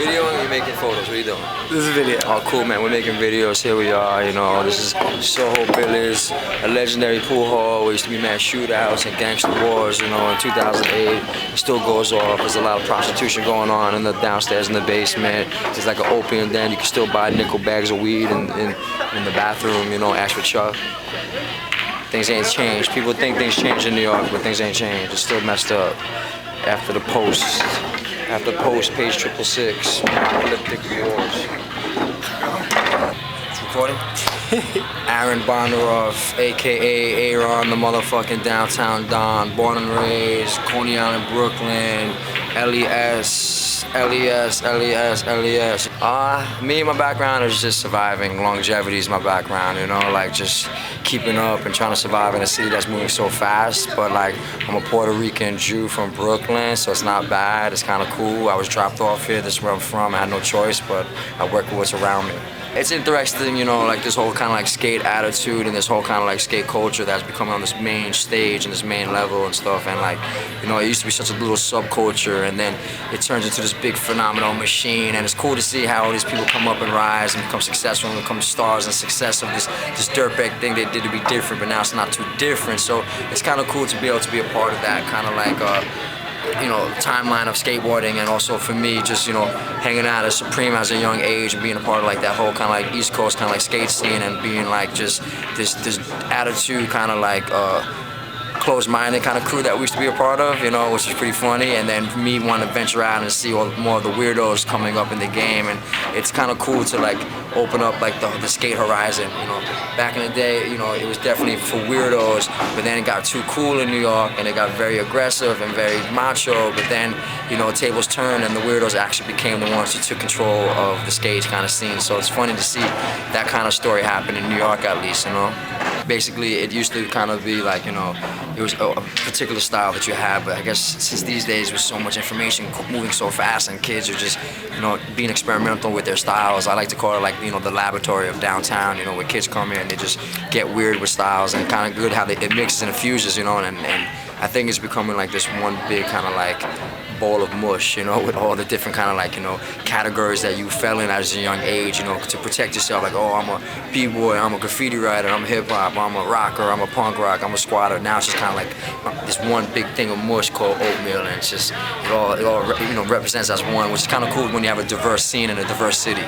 Videoing or you making photos? What are you doing? This is a video. Oh, cool, man. We're making videos. Here we are. You know, this is Soho Billy's, a legendary pool hall where used to be mad shootouts and gangster wars. You know, in 2008, it still goes off. There's a lot of prostitution going on in the downstairs in the basement. There's like an opium den. You can still buy nickel bags of weed in the bathroom. You know, ask for Chuck. Things ain't changed. People think things change in New York, but things ain't changed. It's still messed up. After the post, page 666, apocalyptic wars. It's recording? Aaron Bondaroff, aka Aaron, the motherfucking downtown Don, born and raised, Coney Island, Brooklyn, LES. Me, my background is just surviving. Longevity is my background, you know, like just keeping up and trying to survive in a city that's moving so fast. But like, I'm a Puerto Rican Jew from Brooklyn, so it's not bad. It's kind of cool. I was dropped off here. This is where I'm from. I had no choice, but I work with what's around me. It's interesting, you know, like this whole kind of like skate attitude and this whole kind of like skate culture that's becoming on this main stage and this main level and stuff. And like, you know, it used to be such a little subculture, and then it turns into this big phenomenal machine. And it's cool to see how all these people come up and rise and become successful and become stars and success of this dirtbag thing they did to be different, but now it's not too different. So it's kind of cool to be able to be a part of that kind of like, you know, timeline of skateboarding, and also for me, just, you know, hanging out at Supreme as a young age and being a part of like that whole kind of like East Coast kind of like skate scene, and being like just this attitude kind of like closed-minded kind of crew that we used to be a part of, you know, which is pretty funny. And then me wanting to venture out and see more of the weirdos coming up in the game, and it's kind of cool to like open up like the skate horizon, you know. Back in the day, you know, it was definitely for weirdos, but then it got too cool in New York and it got very aggressive and very macho. But then, you know, tables turned and the weirdos actually became the ones who took control of the skate kind of scene. So it's funny to see that kind of story happen in New York, at least, you know. Basically, it used to kind of be like, you know, it was a particular style that you had, but I guess since these days with so much information moving so fast and kids are just, you know, being experimental with their styles, I like to call it like, you know, the laboratory of downtown, you know, where kids come here and they just get weird with styles, and kind of good how it mixes and infuses, you know, and I think it's becoming like this one big kind of like bowl of mush, you know, with all the different kind of like, you know, categories that you fell in as a young age, you know, to protect yourself. Like, oh, I'm a b-boy, I'm a graffiti writer, I'm hip-hop, I'm a rocker, I'm a punk rock, I'm a squatter. Now it's just kind of like this one big thing of mush called oatmeal, and it's just, it all you know, represents as one, which is kind of cool when you have a diverse scene in a diverse city.